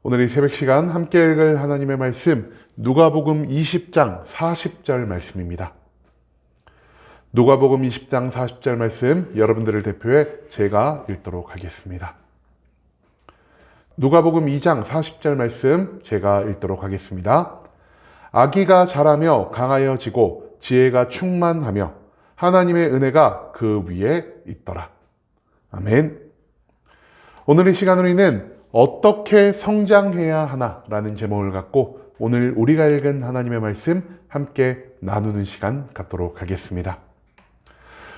오늘 이 새벽 시간 함께 읽을 하나님의 말씀 누가복음 20장 40절 말씀입니다. 누가복음 20장 40절 말씀 여러분들을 대표해 제가 읽도록 하겠습니다. 누가복음 2장 40절 말씀 제가 읽도록 하겠습니다. 아기가 자라며 강하여지고 지혜가 충만하며 하나님의 은혜가 그 위에 있더라. 아멘. 오늘 이 시간으로는 어떻게 성장해야 하나라는 제목을 갖고 오늘 우리가 읽은 하나님의 말씀 함께 나누는 시간 갖도록 하겠습니다.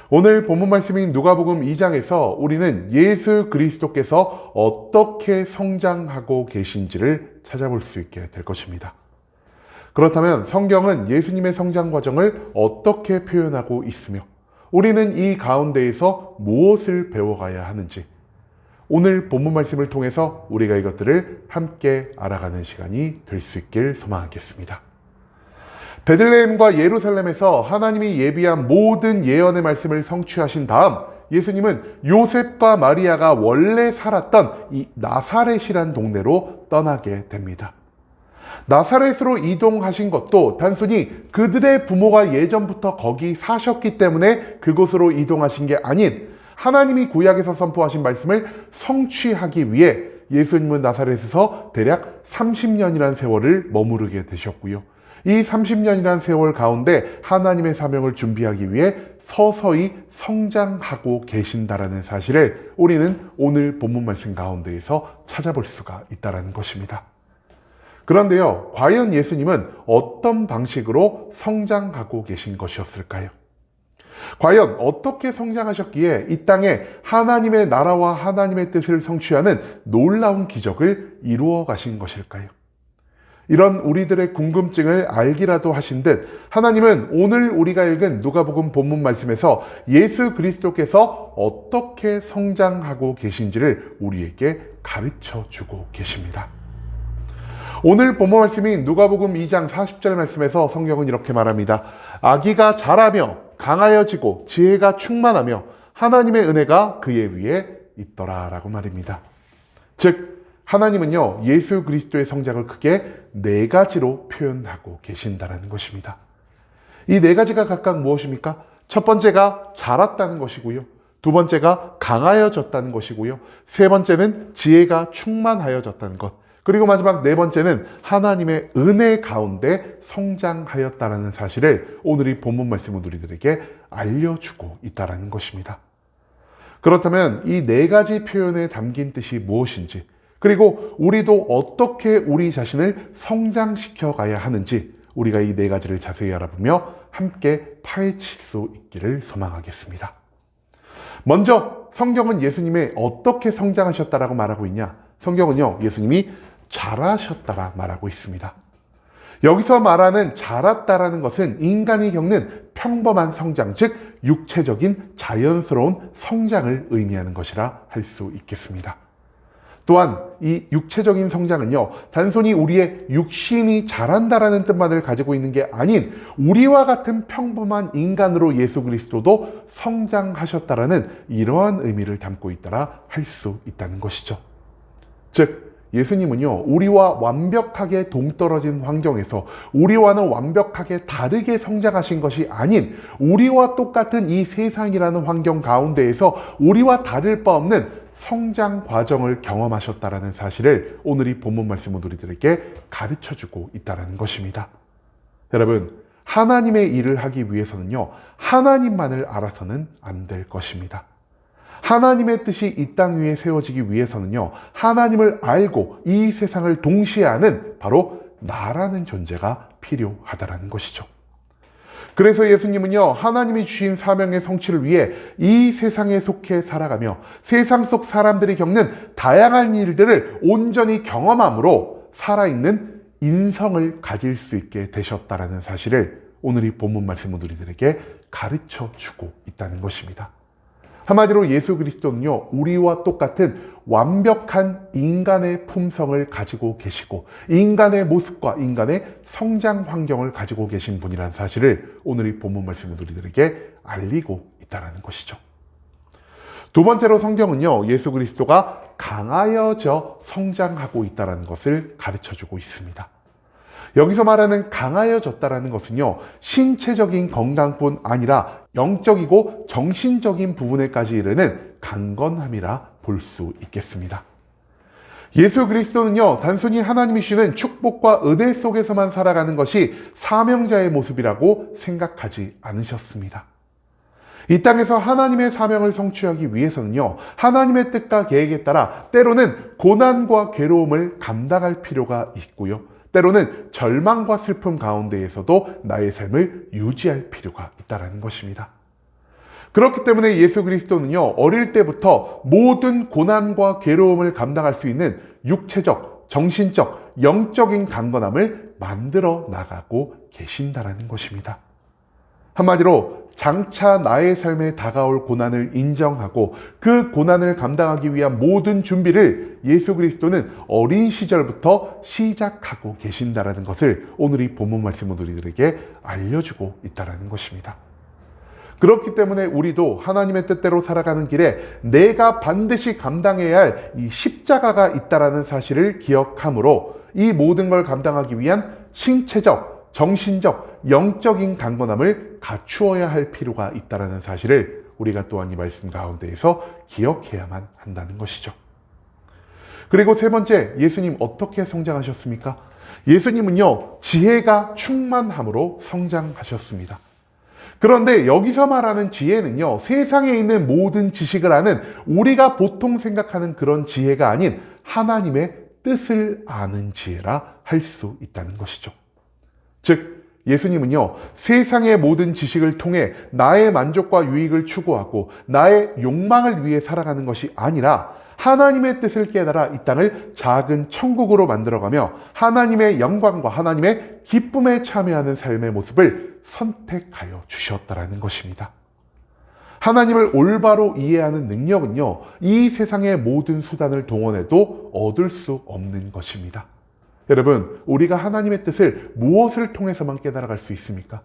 오늘 본문 말씀인 누가복음 2장에서 우리는 예수 그리스도께서 어떻게 성장하고 계신지를 찾아볼 수 있게 될 것입니다. 그렇다면 성경은 예수님의 성장 과정을 어떻게 표현하고 있으며 우리는 이 가운데에서 무엇을 배워가야 하는지 오늘 본문 말씀을 통해서 우리가 이것들을 함께 알아가는 시간이 될 수 있길 소망하겠습니다. 베들레헴과 예루살렘에서 하나님이 예비한 모든 예언의 말씀을 성취하신 다음 예수님은 요셉과 마리아가 원래 살았던 이 나사렛이란 동네로 떠나게 됩니다. 나사렛으로 이동하신 것도 단순히 그들의 부모가 예전부터 거기 사셨기 때문에 그곳으로 이동하신 게 아닌 하나님이 구약에서 선포하신 말씀을 성취하기 위해 예수님은 나사렛에서 대략 30년이라는 세월을 머무르게 되셨고요. 이 30년이라는 세월 가운데 하나님의 사명을 준비하기 위해 서서히 성장하고 계신다라는 사실을 우리는 오늘 본문 말씀 가운데에서 찾아볼 수가 있다는 것입니다. 그런데요, 과연 예수님은 어떤 방식으로 성장하고 계신 것이었을까요? 과연 어떻게 성장하셨기에 이 땅에 하나님의 나라와 하나님의 뜻을 성취하는 놀라운 기적을 이루어 가신 것일까요? 이런 우리들의 궁금증을 알기라도 하신 듯 하나님은 오늘 우리가 읽은 누가복음 본문 말씀에서 예수 그리스도께서 어떻게 성장하고 계신지를 우리에게 가르쳐 주고 계십니다. 오늘 본문 말씀인 누가복음 2장 40절 말씀에서 성경은 이렇게 말합니다. 아기가 자라며 강하여지고 지혜가 충만하며 하나님의 은혜가 그의 위에 있더라 라고 말입니다. 즉 하나님은요 예수 그리스도의 성장을 크게 네 가지로 표현하고 계신다는 것입니다. 이 네 가지가 각각 무엇입니까? 첫 번째가 자랐다는 것이고요, 두 번째가 강하여졌다는 것이고요, 세 번째는 지혜가 충만하여졌다는 것, 그리고 마지막 네 번째는 하나님의 은혜 가운데 성장하였다는 사실을 오늘 이 본문 말씀은 우리들에게 알려주고 있다는 것입니다. 그렇다면 이 네 가지 표현에 담긴 뜻이 무엇인지, 그리고 우리도 어떻게 우리 자신을 성장시켜 가야 하는지 우리가 이 네 가지를 자세히 알아보며 함께 파헤칠 수 있기를 소망하겠습니다. 먼저 성경은 예수님의 어떻게 성장하셨다라고 말하고 있냐? 성경은요 예수님이 자라셨다라 말하고 있습니다. 여기서 말하는 자랐다라는 것은 인간이 겪는 평범한 성장, 즉 육체적인 자연스러운 성장을 의미하는 것이라 할 수 있겠습니다. 또한 이 육체적인 성장은요 단순히 우리의 육신이 자란다라는 뜻만을 가지고 있는 게 아닌 우리와 같은 평범한 인간으로 예수 그리스도도 성장하셨다라는 이러한 의미를 담고 있다라 할 수 있다는 것이죠. 즉 예수님은요 우리와 완벽하게 동떨어진 환경에서 우리와는 완벽하게 다르게 성장하신 것이 아닌 우리와 똑같은 이 세상이라는 환경 가운데에서 우리와 다를 바 없는 성장 과정을 경험하셨다라는 사실을 오늘 이 본문 말씀은 우리들에게 가르쳐주고 있다는 것입니다. 여러분, 하나님의 일을 하기 위해서는요 하나님만을 알아서는 안 될 것입니다. 하나님의 뜻이 이 땅 위에 세워지기 위해서는요 하나님을 알고 이 세상을 동시에 아는 바로 나라는 존재가 필요하다는 것이죠. 그래서 예수님은요 하나님이 주신 사명의 성취를 위해 이 세상에 속해 살아가며 세상 속 사람들이 겪는 다양한 일들을 온전히 경험함으로 살아있는 인성을 가질 수 있게 되셨다는 사실을 오늘 이 본문 말씀은 우리들에게 가르쳐 주고 있다는 것입니다. 한마디로 예수 그리스도는요 우리와 똑같은 완벽한 인간의 품성을 가지고 계시고 인간의 모습과 인간의 성장 환경을 가지고 계신 분이라는 사실을 오늘 이 본문 말씀은 우리들에게 알리고 있다는 것이죠. 두 번째로 성경은요, 예수 그리스도가 강하여져 성장하고 있다는 것을 가르쳐주고 있습니다. 여기서 말하는 강하여졌다는 것은요, 신체적인 건강뿐 아니라 영적이고 정신적인 부분에까지 이르는 강건함이라 볼 수 있겠습니다. 예수 그리스도는요, 단순히 하나님이 주시는 축복과 은혜 속에서만 살아가는 것이 사명자의 모습이라고 생각하지 않으셨습니다. 이 땅에서 하나님의 사명을 성취하기 위해서는요, 하나님의 뜻과 계획에 따라 때로는 고난과 괴로움을 감당할 필요가 있고요, 때로는 절망과 슬픔 가운데에서도 나의 삶을 유지할 필요가 있다는 것입니다. 그렇기 때문에 예수 그리스도는요, 어릴 때부터 모든 고난과 괴로움을 감당할 수 있는 육체적, 정신적, 영적인 강건함을 만들어 나가고 계신다는 것입니다. 한마디로 장차 나의 삶에 다가올 고난을 인정하고 그 고난을 감당하기 위한 모든 준비를 예수 그리스도는 어린 시절부터 시작하고 계신다는 것을 오늘 이 본문 말씀으로 우리들에게 알려주고 있다는 것입니다. 그렇기 때문에 우리도 하나님의 뜻대로 살아가는 길에 내가 반드시 감당해야 할 이 십자가가 있다는 사실을 기억함으로 이 모든 걸 감당하기 위한 신체적, 정신적, 영적인 강건함을 갖추어야 할 필요가 있다는 사실을 우리가 또한 이 말씀 가운데에서 기억해야만 한다는 것이죠. 그리고 세 번째, 예수님 어떻게 성장하셨습니까? 예수님은요, 지혜가 충만함으로 성장하셨습니다. 그런데 여기서 말하는 지혜는요, 세상에 있는 모든 지식을 아는 우리가 보통 생각하는 그런 지혜가 아닌 하나님의 뜻을 아는 지혜라 할 수 있다는 것이죠. 즉, 예수님은요, 세상의 모든 지식을 통해 나의 만족과 유익을 추구하고 나의 욕망을 위해 살아가는 것이 아니라 하나님의 뜻을 깨달아 이 땅을 작은 천국으로 만들어가며 하나님의 영광과 하나님의 기쁨에 참여하는 삶의 모습을 선택하여 주셨다는 것입니다. 하나님을 올바로 이해하는 능력은요, 이 세상의 모든 수단을 동원해도 얻을 수 없는 것입니다. 여러분, 우리가 하나님의 뜻을 무엇을 통해서만 깨달아갈 수 있습니까?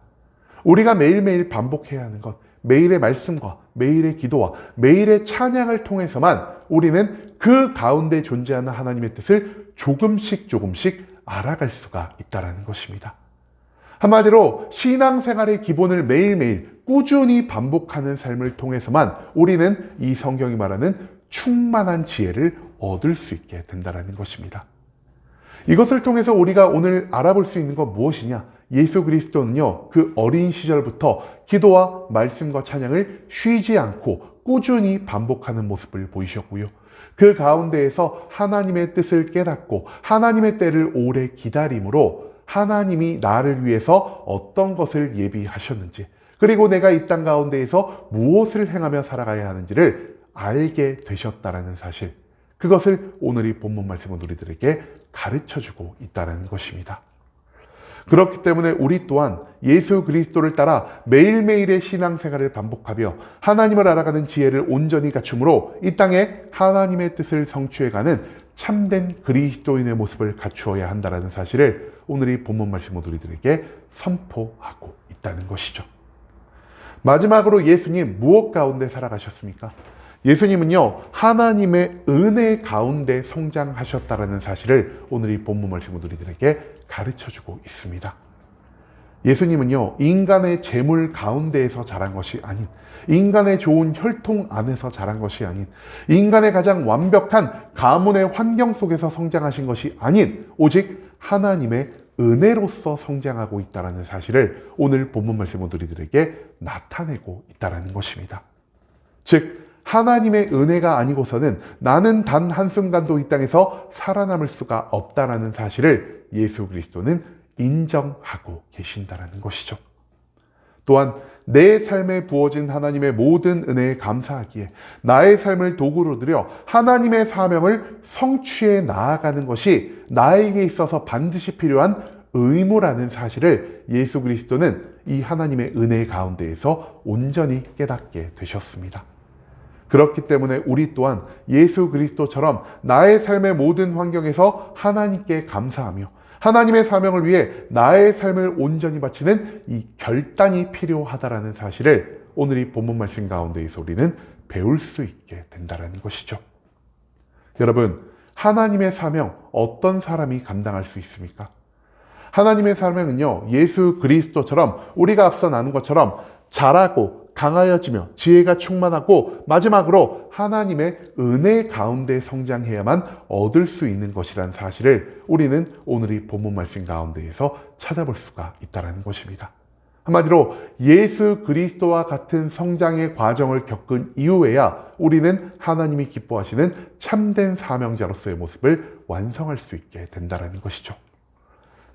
우리가 매일매일 반복해야 하는 것, 매일의 말씀과 매일의 기도와 매일의 찬양을 통해서만 우리는 그 가운데 존재하는 하나님의 뜻을 조금씩 알아갈 수가 있다는 것입니다. 한마디로 신앙생활의 기본을 매일매일 꾸준히 반복하는 삶을 통해서만 우리는 이 성경이 말하는 충만한 지혜를 얻을 수 있게 된다는 것입니다. 이것을 통해서 우리가 오늘 알아볼 수 있는 건 무엇이냐? 예수 그리스도는요, 그 어린 시절부터 기도와 말씀과 찬양을 쉬지 않고 꾸준히 반복하는 모습을 보이셨고요. 그 가운데에서 하나님의 뜻을 깨닫고 하나님의 때를 오래 기다림으로 하나님이 나를 위해서 어떤 것을 예비하셨는지, 그리고 내가 이 땅 가운데에서 무엇을 행하며 살아가야 하는지를 알게 되셨다는 사실, 그것을 오늘 이 본문 말씀은 우리들에게 가르쳐주고 있다는 것입니다. 그렇기 때문에 우리 또한 예수 그리스도를 따라 매일매일의 신앙생활을 반복하며 하나님을 알아가는 지혜를 온전히 갖춤으로 이 땅에 하나님의 뜻을 성취해가는 참된 그리스도인의 모습을 갖추어야 한다는 사실을 오늘 이 본문 말씀으로 우리들에게 선포하고 있다는 것이죠. 마지막으로 예수님 무엇 가운데 살아가셨습니까? 예수님은요, 하나님의 은혜 가운데 성장하셨다는 사실을 오늘 이 본문 말씀으로 우리들에게 가르쳐주고 있습니다. 예수님은요, 인간의 재물 가운데에서 자란 것이 아닌, 인간의 좋은 혈통 안에서 자란 것이 아닌, 인간의 가장 완벽한 가문의 환경 속에서 성장하신 것이 아닌, 오직 하나님의 은혜로서 성장하고 있다는 사실을 오늘 본문 말씀으로 우리들에게 나타내고 있다는 것입니다. 즉, 하나님의 은혜가 아니고서는 나는 단 한순간도 이 땅에서 살아남을 수가 없다는 사실을 예수 그리스도는 인정하고 계신다는 것이죠. 또한 내 삶에 부어진 하나님의 모든 은혜에 감사하기에 나의 삶을 도구로 들여 하나님의 사명을 성취해 나아가는 것이 나에게 있어서 반드시 필요한 의무라는 사실을 예수 그리스도는 이 하나님의 은혜 가운데에서 온전히 깨닫게 되셨습니다. 그렇기 때문에 우리 또한 예수 그리스도처럼 나의 삶의 모든 환경에서 하나님께 감사하며 하나님의 사명을 위해 나의 삶을 온전히 바치는 이 결단이 필요하다는 사실을 오늘 이 본문 말씀 가운데에서 우리는 배울 수 있게 된다는 것이죠. 여러분, 하나님의 사명 어떤 사람이 감당할 수 있습니까? 하나님의 사명은요, 예수 그리스도처럼 우리가 앞서 나눈 것처럼 자라고 강하여지며 지혜가 충만하고 마지막으로 하나님의 은혜 가운데 성장해야만 얻을 수 있는 것이라는 사실을 우리는 오늘 이 본문 말씀 가운데에서 찾아볼 수가 있다는 것입니다. 한마디로 예수 그리스도와 같은 성장의 과정을 겪은 이후에야 우리는 하나님이 기뻐하시는 참된 사명자로서의 모습을 완성할 수 있게 된다는 것이죠.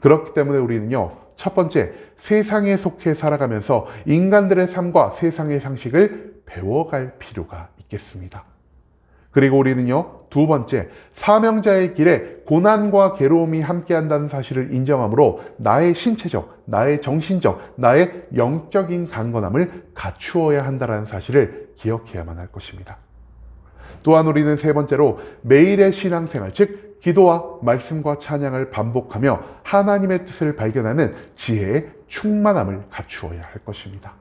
그렇기 때문에 우리는요, 첫 번째, 세상에 속해 살아가면서 인간들의 삶과 세상의 상식을 배워갈 필요가 있겠습니다. 그리고 우리는요, 두 번째, 사명자의 길에 고난과 괴로움이 함께한다는 사실을 인정하므로 나의 신체적, 나의 정신적, 나의 영적인 강건함을 갖추어야 한다는 사실을 기억해야만 할 것입니다. 또한 우리는 세 번째로 매일의 신앙생활, 즉 기도와 말씀과 찬양을 반복하며 하나님의 뜻을 발견하는 지혜의 충만함을 갖추어야 할 것입니다.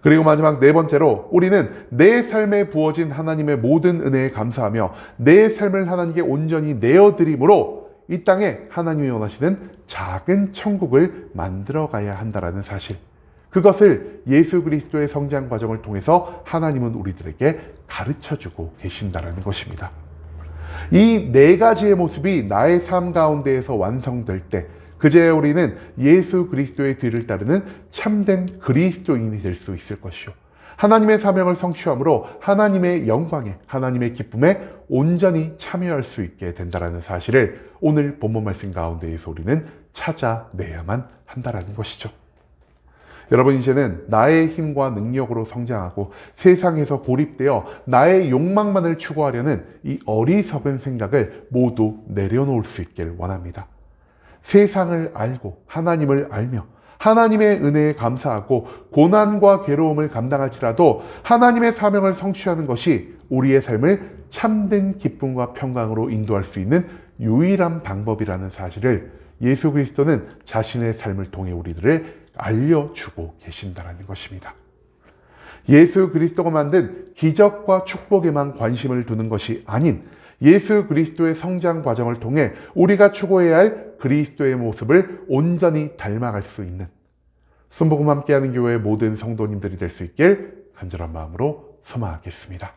그리고 마지막 네 번째로 우리는 내 삶에 부어진 하나님의 모든 은혜에 감사하며 내 삶을 하나님께 온전히 내어드림으로 이 땅에 하나님이 원하시는 작은 천국을 만들어가야 한다는 사실, 그것을 예수 그리스도의 성장 과정을 통해서 하나님은 우리들에게 가르쳐주고 계신다는 것입니다. 이 네 가지의 모습이 나의 삶 가운데에서 완성될 때 그제야 우리는 예수 그리스도의 뒤를 따르는 참된 그리스도인이 될 수 있을 것이요, 하나님의 사명을 성취함으로 하나님의 영광에, 하나님의 기쁨에 온전히 참여할 수 있게 된다는 사실을 오늘 본문 말씀 가운데에서 우리는 찾아내야만 한다는 것이죠. 여러분, 이제는 나의 힘과 능력으로 성장하고 세상에서 고립되어 나의 욕망만을 추구하려는 이 어리석은 생각을 모두 내려놓을 수 있길 원합니다. 세상을 알고 하나님을 알며 하나님의 은혜에 감사하고 고난과 괴로움을 감당할지라도 하나님의 사명을 성취하는 것이 우리의 삶을 참된 기쁨과 평강으로 인도할 수 있는 유일한 방법이라는 사실을 예수 그리스도는 자신의 삶을 통해 우리들을 알려주고 계신다는 것입니다. 예수 그리스도가 만든 기적과 축복에만 관심을 두는 것이 아닌 예수 그리스도의 성장 과정을 통해 우리가 추구해야 할 그리스도의 모습을 온전히 닮아갈 수 있는 순복음 함께하는 교회의 모든 성도님들이 될 수 있길 간절한 마음으로 소망하겠습니다.